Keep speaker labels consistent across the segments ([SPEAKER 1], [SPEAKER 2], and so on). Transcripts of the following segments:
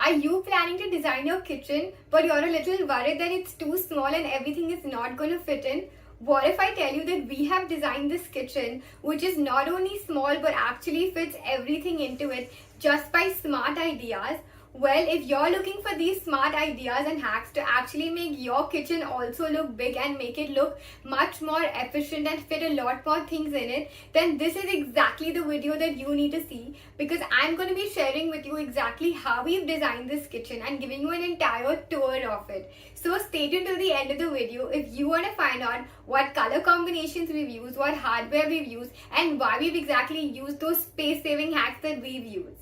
[SPEAKER 1] Are you planning to design your kitchen but you're a little worried that it's too small and everything is not going to fit in? What if I tell you that we have designed this kitchen which is not only small but actually fits everything into it just by smart ideas? Well, if you're looking for these smart ideas and hacks to actually make your kitchen also look big and make it look much more efficient and fit a lot more things in it, then this is exactly the video that you need to see, because I'm going to be sharing with you exactly how we've designed this kitchen and giving you an entire tour of it. So stay tuned till the end of the video if you want to find out what color combinations we've used, what hardware we've used, and why we've exactly used those space-saving hacks that we've used.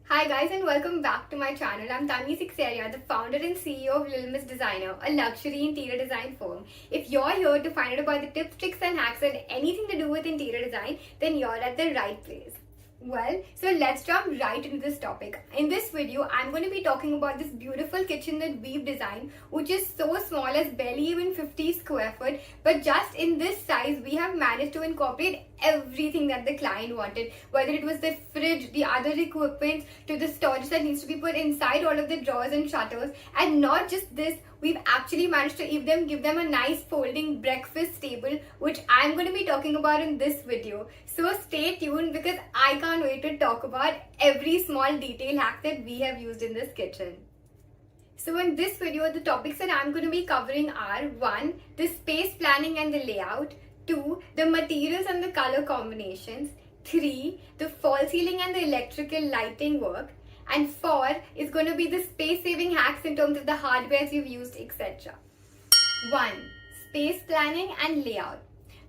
[SPEAKER 1] Hi guys, and welcome back to my channel. I'm Tanvi Sixeria, the founder and CEO of Littlemsdesigner, Designer, a luxury interior design firm. If you're here to find out about the tips, tricks and hacks and anything to do with interior design, then you're at the right place. Well, so let's jump right into this topic. In this video, I'm going to be talking about this beautiful kitchen that we've designed, which is so small as barely even 50 square foot, but just in this size, we have managed to incorporate everything that the client wanted, whether it was the fridge, the other equipment, to the storage that needs to be put inside all of the drawers and shutters. And not just this, we've actually managed to give them a nice folding breakfast table, which I'm going to be talking about in this video. So stay tuned, because I can't wait to talk about every small detail hack that we have used in this kitchen. So in this video, the topics that I'm going to be covering are 1. The space planning and the layout, 2. The materials and the color combinations, 3. The fall ceiling and the electrical lighting work, and 4 is going to be the space saving hacks in terms of the hardwares you've used, etc. 1. Space planning and layout.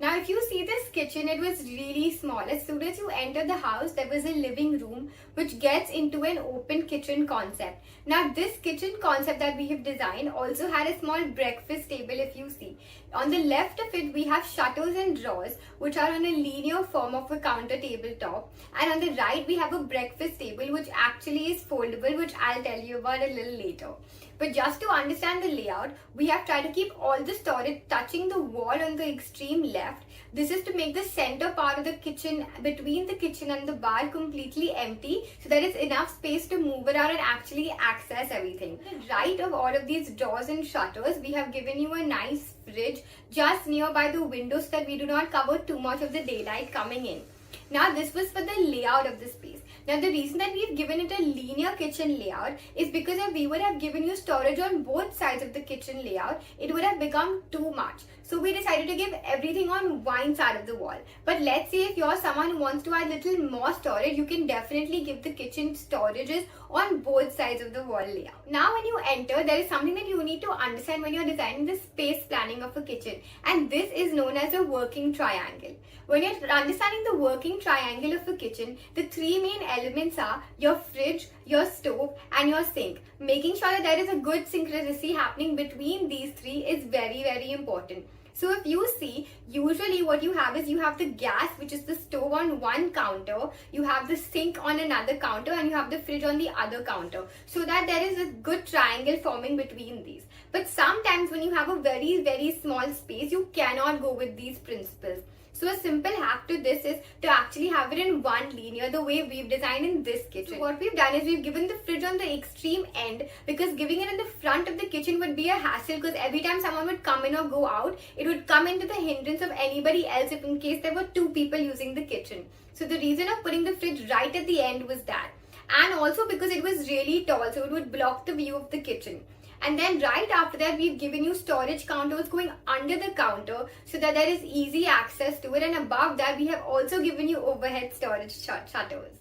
[SPEAKER 1] Now if you see this kitchen, it was really small. As soon as you enter the house, there was a living room which gets into an open kitchen concept. Now this kitchen concept that we have designed also had a small breakfast table. If you see, on the left of it we have shutters and drawers which are on a linear form of a counter tabletop, and on the right we have a breakfast table which actually is foldable, which I'll tell you about a little later. But just to understand the layout, we have tried to keep all the storage touching the wall on the extreme left. This is to make the center part of the kitchen, between the kitchen and the bar, completely empty, so there is enough space to move around and actually access everything. To the right of all of these doors and shutters, we have given you a nice fridge just nearby the window so that we do not cover too much of the daylight coming in. Now this was for the layout of the space. Now the reason that we've given it a linear kitchen layout is because if we would have given you storage on both sides of the kitchen layout, it would have become too much. So we decided to give everything on one side of the wall. But let's say if you're someone who wants to add a little more storage, you can definitely give the kitchen storages on both sides of the wall layout. Now when you enter, there is something that you need to understand when you're designing the space planning of a kitchen, and this is known as a working triangle. When you're understanding the working triangle of a kitchen, the 3 main elements are your fridge, your stove and your sink. Making sure that there is a good synchronicity happening between these 3 is very, very important. So if you see, usually what you have is you have the gas, which is the stove, on one counter, you have the sink on another counter, and you have the fridge on the other counter, so that there is a good triangle forming between these. But sometimes when you have a very, very small space, you cannot go with these principles. So a simple hack to this is to actually have it in one linear, the way we've designed in this kitchen. So what we've done is we've given the fridge on the extreme end, because giving it in the front of the kitchen would be a hassle, because every time someone would come in or go out, it would come into the hindrance of anybody else if in case there were 2 people using the kitchen. So the reason of putting the fridge right at the end was that. And also because it was really tall, so it would block the view of the kitchen. And then right after that, we've given you storage counters going under the counter so that there is easy access to it. And above that, we have also given you overhead storage shutters.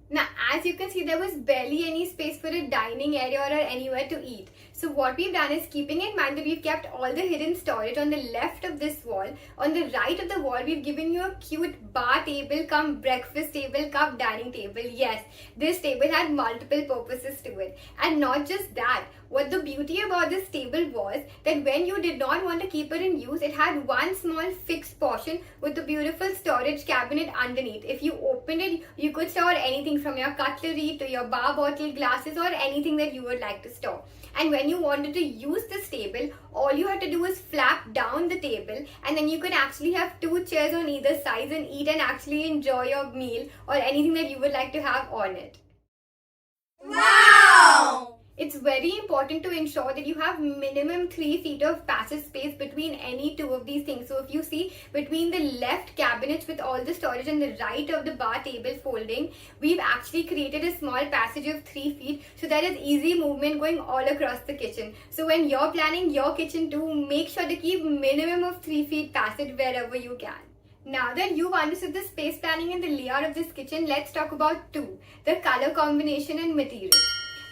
[SPEAKER 1] Now, as you can see, there was barely any space for a dining area or anywhere to eat. So what we've done is, keeping in mind that we've kept all the hidden storage on the left of this wall, on the right of the wall, we've given you a cute bar table cum breakfast table cum dining table. Yes, this table had multiple purposes to it. And not just that, what the beauty about this table was that when you did not want to keep it in use, it had one small fixed portion with a beautiful storage cabinet underneath. If you opened it, you could store anything from your cutlery to your bar bottle, glasses, or anything that you would like to store. And when you wanted to use this table, all you had to do was flap down the table, and then you could actually have 2 chairs on either side and eat and actually enjoy your meal or anything that you would like to have on it.
[SPEAKER 2] Wow!
[SPEAKER 1] very important to ensure that you have minimum 3 feet of passive space between any two of these things. So if you see between the left cabinets with all the storage and the right of the bar table folding, we've actually created a small passage of 3 feet, so there is easy movement going all across the kitchen. So when you're planning your kitchen too, make sure to keep minimum of 3 feet passage wherever you can. Now that you've understood the space planning and the layout of this kitchen, let's talk about two, the color combination and material.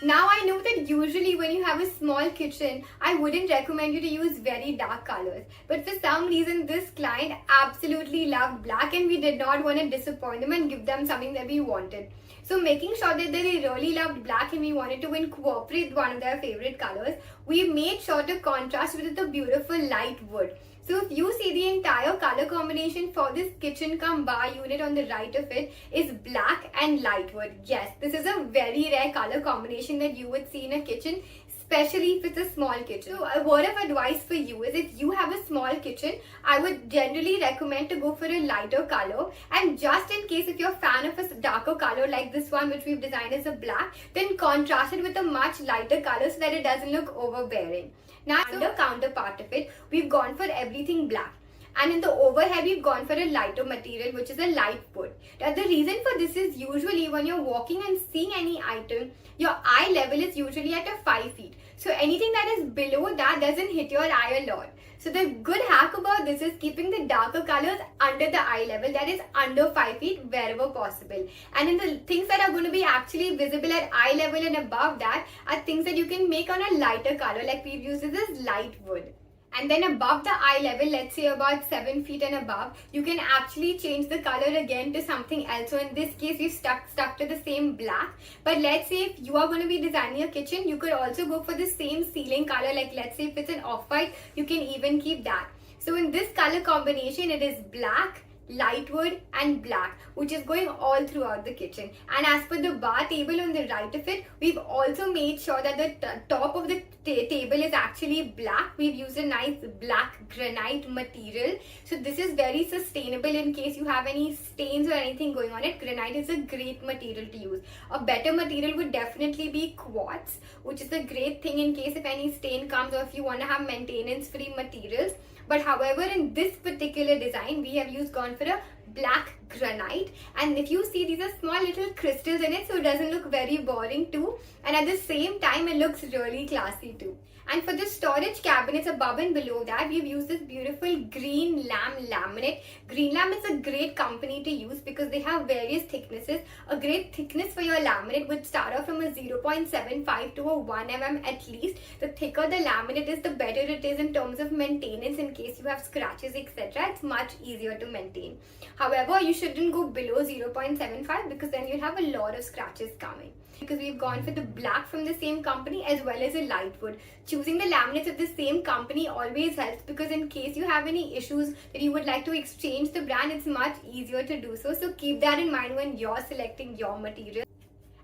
[SPEAKER 1] Now I know that usually when you have a small kitchen, I wouldn't recommend you to use very dark colors. But for some reason, this client absolutely loved black and we did not want to disappoint them and give them something that we wanted. So making sure that they really loved black and we wanted to incorporate one of their favorite colors, we made sure to contrast with the beautiful light wood. So if you see the entire color combination for this kitchen cum bar unit on the right of it is black and light wood. Yes, this is a very rare color combination that you would see in a kitchen, especially if it's a small kitchen. So a word of advice for you is if you have a small kitchen, I would generally recommend to go for a lighter color, and just in case if you're a fan of a darker color like this one which we've designed as a black, then contrast it with a much lighter color so that it doesn't look overbearing. Now, the counterpart of it, we've gone for everything black. And in the overhead, we've gone for a lighter material, which is a light wood. Now, the reason for this is usually when you're walking and seeing any item, your eye level is usually at a 5 feet. So anything that is below that doesn't hit your eye a lot. So the good hack about this is keeping the darker colors under the eye level, that is under 5 feet wherever possible. And in the things that are going to be actually visible at eye level and above that are things that you can make on a lighter color, like we've used this is light wood. And then above the eye level, let's say about 7 feet and above, you can actually change the color again to something else. So in this case, we've stuck to the same black. But let's say if you are going to be designing a kitchen, you could also go for the same ceiling color. Like let's say if it's an off-white, you can even keep that. So in this color combination, it is black, light wood and black, which is going all throughout the kitchen. And as for the bar table on the right of it, we've also made sure that the top of the table is actually black. We've used a nice black granite material, so this is very sustainable in case you have any stains or anything going on it. Granite is a great material to use. A better material would definitely be quartz, which is a great thing in case if any stain comes or if you want to have maintenance free materials. But however, in this particular design, we have gone for a black granite, and if you see, these are small little crystals in it, so it doesn't look very boring too, and at the same time it looks really classy too. And for the storage cabinets above and below that, we've used this beautiful green laminate. Green lam is a great company to use because they have various thicknesses. A great thickness for your laminate would start off from a 0.75 to a 1 mm at least. The thicker the laminate is, the better it is in terms of maintenance in case you have scratches, etc. It's much easier to maintain. However, you shouldn't go below 0.75 because then you'll have a lot of scratches coming. Because we've gone for the black from the same company as well as a light wood. Choosing the laminates of the same company always helps because in case you have any issues that you would like to exchange the brand, it's much easier to do so. So keep that in mind when you're selecting your material.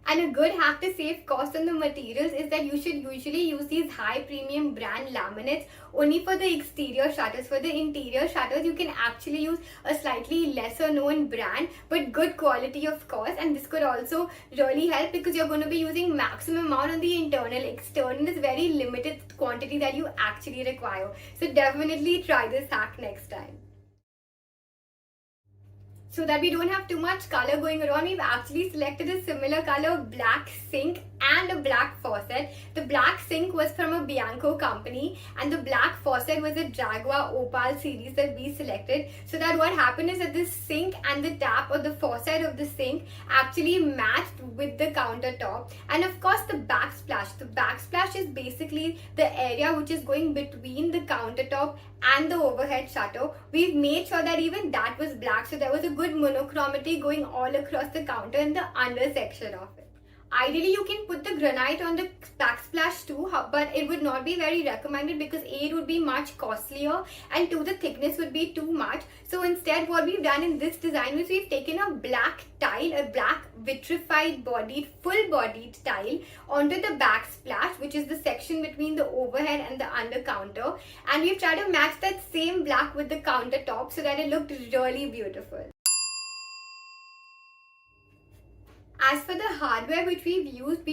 [SPEAKER 1] And a good hack to save cost on the materials is that you should usually use these high premium brand laminates only for the exterior shutters. For the interior shutters, you can actually use a slightly lesser known brand but good quality of course, and this could also really help because you're going to be using maximum amount on the internal. External is very limited quantity that you actually require. So definitely try this hack next time. So that we don't have too much color going around, we've actually selected a similar color black sink and a black faucet. The black sink was from a Bianco company and the black faucet was a Jaguar Opal series that we selected. So that what happened is that the sink and the tap or the faucet of the sink actually matched with the countertop. And of course the backsplash. The backsplash is basically the area which is going between the countertop and the overhead shutter. We've made sure that even that was black, so there was a good monochromity going all across the counter in the under section of it. Ideally, you can put the granite on the backsplash too, but it would not be very recommended because A, it would be much costlier, and 2, the thickness would be too much. So instead, what we've done in this design is we've taken a black tile, a black vitrified bodied, full bodied tile onto the backsplash, which is the section between the overhead and the under counter, and we've tried to match that same black with the countertop so that it looked really beautiful. As for the hardware which we've used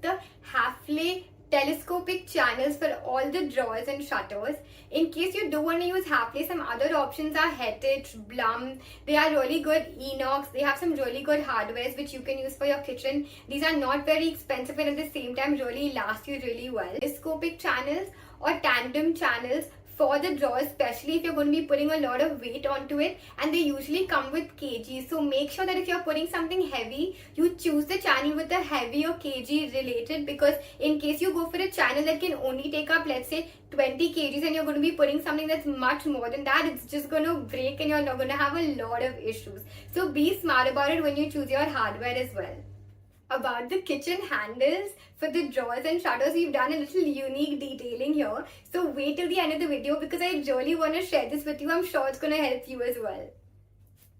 [SPEAKER 1] the Handleless telescopic channels for all the drawers and shutters. In case you do want to use Hapley, some other options are Hettich, Blum. They are really good. Enox. They have some really good hardwares which you can use for your kitchen. These are not very expensive and at the same time really last you really well. Telescopic channels or tandem channels for the drawers, especially if you're going to be putting a lot of weight onto it, and they usually come with kgs. So make sure that if you're putting something heavy, you choose the channel with a heavy or kg related, because in case you go for a channel that can only take up, let's say, 20 kgs and you're going to be putting something that's much more than that, it's just going to break and you're not going to have a lot of issues. So be smart about it when you choose your hardware as well. About the kitchen handles for the drawers and shutters, we've done a little unique detailing here. So wait till the end of the video because I really want to share this with you. I'm sure it's going to help you as well.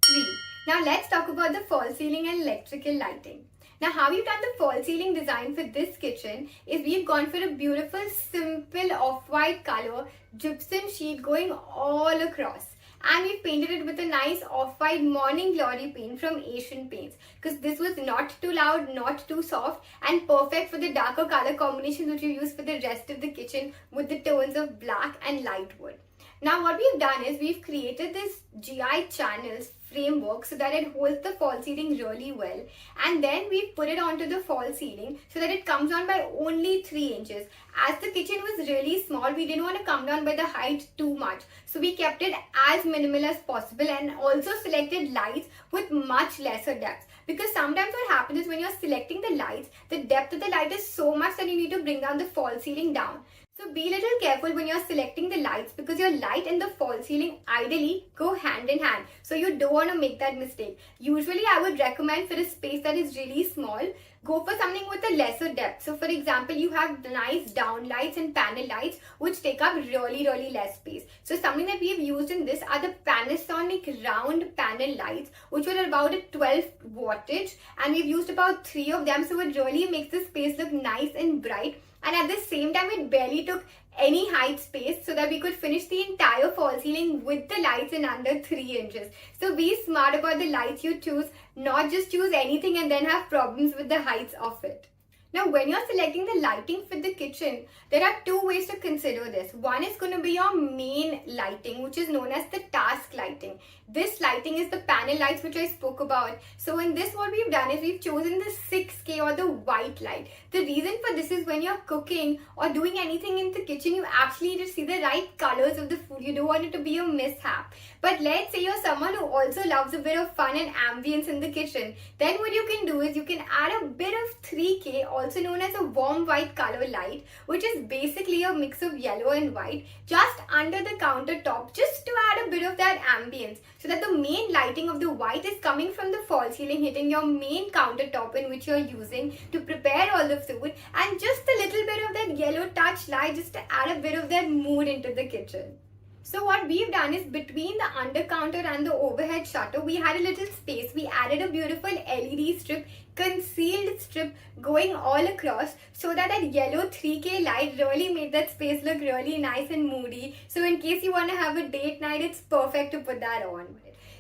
[SPEAKER 1] 3. Now let's talk about the false ceiling and electrical lighting. Now how we've done the false ceiling design for this kitchen is we've gone for a beautiful simple off-white color gypsum sheet going all across. And we've painted it with a nice off-white morning glory paint from Asian Paints, because this was not too loud, not too soft, and perfect for the darker color combinations which you use for the rest of the kitchen with the tones of black and light wood. Now what we've done is we've created this GI channels framework so that it holds the false ceiling really well, and then we've put it onto the false ceiling so that it comes down by only 3 inches. As the kitchen was really small, we didn't want to come down by the height too much, so we kept it as minimal as possible and also selected lights with much lesser depth, because sometimes what happens is when you're selecting the lights, the depth of the light is so much that you need to bring down the false ceiling down. So be a little careful when you're selecting the lights, because your light and the false ceiling ideally go hand in hand. So you don't want to make that mistake. Usually I would recommend for a space that is really small, go for something with a lesser depth. So for example, you have nice down lights and panel lights which take up really less space. So something that we've used in this are the Panasonic round panel lights, which were about a 12 wattage, and we've used about 3 of them. So it really makes the space look nice and bright. And at the same time, it barely took any height space so that we could finish the entire false ceiling with the lights in under 3 inches. So be smart about the lights you choose, not just choose anything and then have problems with the heights of it. Now, when you're selecting the lighting for the kitchen, there are 2 ways to consider this. One is going to be your main lighting, which is known as the task lighting. This lighting is the panel lights which I spoke about. So in this, what we've done is we've chosen the 6K or the white light. The reason for this is when you're cooking or doing anything in the kitchen, you actually need to see the right colors of the food. You don't want it to be a mishap. But let's say you're someone who also loves a bit of fun and ambience in the kitchen. Then what you can do is you can add a bit of 3K, also known as a warm white color light, which is basically a mix of yellow and white, just under the countertop, just to add a bit of that ambience, so that the main lighting of the white is coming from the false ceiling, hitting your main countertop in which you're using to prepare all the food, and just a little bit of that yellow touch light just to add a bit of that mood into the kitchen. So what we've done is between the under counter and the overhead shutter, we had a little space. We added a beautiful LED strip, concealed strip going all across, so that that yellow 3K light really made that space look really nice and moody. So in case you want to have a date night, it's perfect to put that on.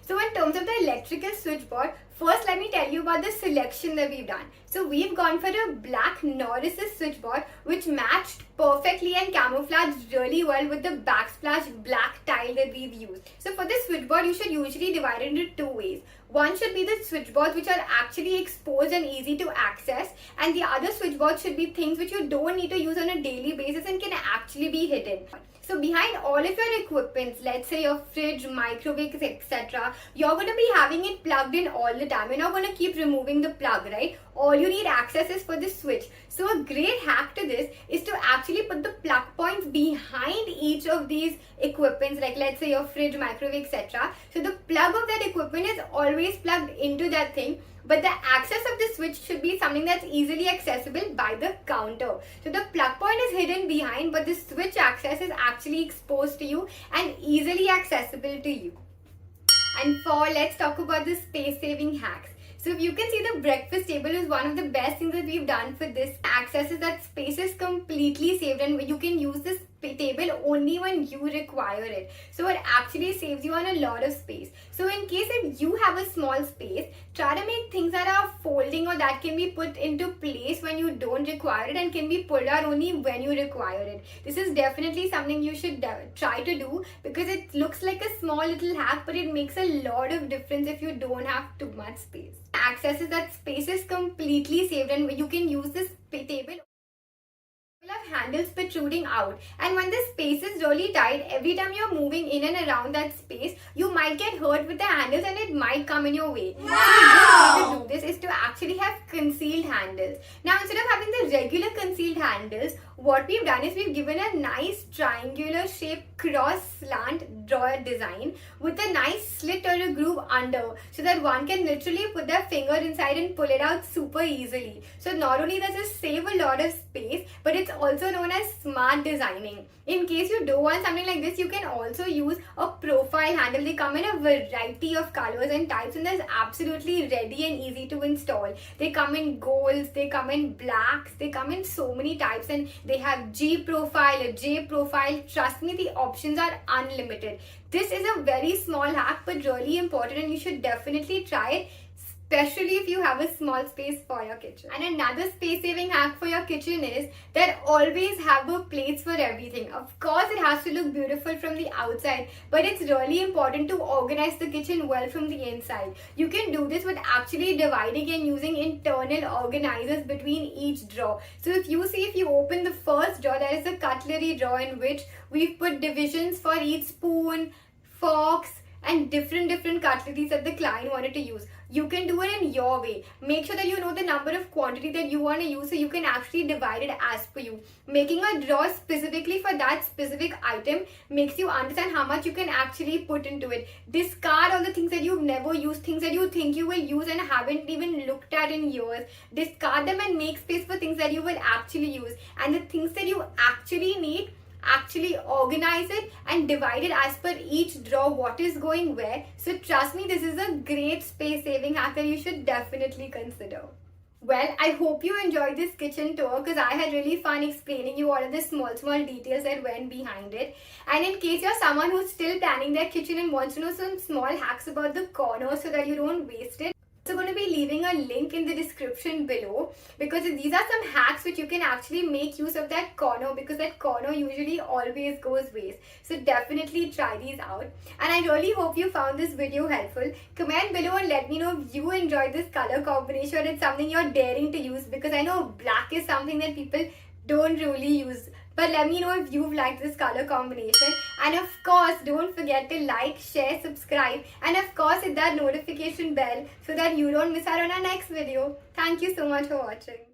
[SPEAKER 1] So in terms of the electrical switchboard, first let me tell you about the selection that we've done. So we've gone for a black Norris's switchboard which matched perfectly and camouflaged really well with the Backsplash black tile that we've used. So for this switchboard, you should usually divide it into 2 ways. One should be the switchboards which are actually exposed and easy to access, and the other switchboards should be things which you don't need to use on a daily basis and can actually be hidden. So behind all of your equipments, let's say your fridge, microwave, etc., you're going to be having it plugged in all the time. You're not going to keep removing the plug, right? All you need access is for the switch. So a great hack to this is to actually put the plug points behind each of these equipments, like let's say your fridge, microwave, etc. So the plug of that equipment is always plugged into that thing, but the access of the switch should be something that's easily accessible by the counter. So the plug point is hidden behind, but the switch access is actually exposed to you and easily accessible to you. And 4, let's talk about the space saving hacks. So if you can see, the breakfast table is one of the best things that we've done for this. Access is that space is completely saved and you can use this table only only when you require it. So it actually saves you on a lot of space. So in case if you have a small space, try to make things that are folding or that can be put into place when you don't require it and can be pulled out only when you require it. This is definitely something you should try to do, because it looks like a small little hack, but it makes a lot of difference if you don't have too much space. Access is that space is completely saved, and you can use this table have handles protruding out, and when the space is really tight, every time you're moving in and around that space, you might get hurt with the handles and it might come in your way. Wow. So a good way to do this is to actually have concealed handles. Now instead of having the regular concealed handles, what we've done is we've given a nice triangular shaped cross slant drawer design with a nice slit or a groove under, so that one can literally put their finger inside and pull it out super easily. So not only does this save a lot of space, but it's also known as smart designing. In case you don't want something like this, you can also use a profile handle. They come in a variety of colors and types, and they're absolutely ready and easy to install. They come in golds, they come in blacks, they come in so many types, and they have G profile, a J profile. Trust me, the options are unlimited. This is a very small hack but really important, and you should definitely try it, especially if you have a small space for your kitchen. And another space saving hack for your kitchen is that always have a place for everything. Of course, it has to look beautiful from the outside, but it's really important to organize the kitchen well from the inside. You can do this with actually dividing and using internal organizers between each drawer. So if you open the first drawer, there is a cutlery drawer in which we've put divisions for each spoon, forks, and different cutleries that the client wanted to use. You can do it in your way. Make sure that you know the number of quantity that you want to use, so you can actually divide it as per you. Making a drawer specifically for that specific item makes you understand how much you can actually put into it. Discard all the things that you've never used, things that you think you will use and haven't even looked at in years. Discard them and make space for things that you will actually use. And the things that you actually need, actually organize it and divide it as per each drawer what is going where. So trust me, this is a great space saving hack that you should definitely consider. Well, I hope you enjoyed this kitchen tour, because I had really fun explaining you all of the small details that went behind it. And in case you're someone who's still planning their kitchen and wants to know some small hacks about the corners so that you don't waste it, I'm also going to be leaving a link in the description below, because these are some hacks which you can actually make use of that corner, because that corner usually always goes waste. So definitely try these out. And I really hope you found this video helpful. Comment below and let me know if you enjoyed this color combination or it's something you're daring to use, because I know black is something that people don't really use. But let me know if you've liked this color combination. And of course, don't forget to like, share, subscribe, and of course hit that notification bell so that you don't miss out on our next video. Thank you so much for watching.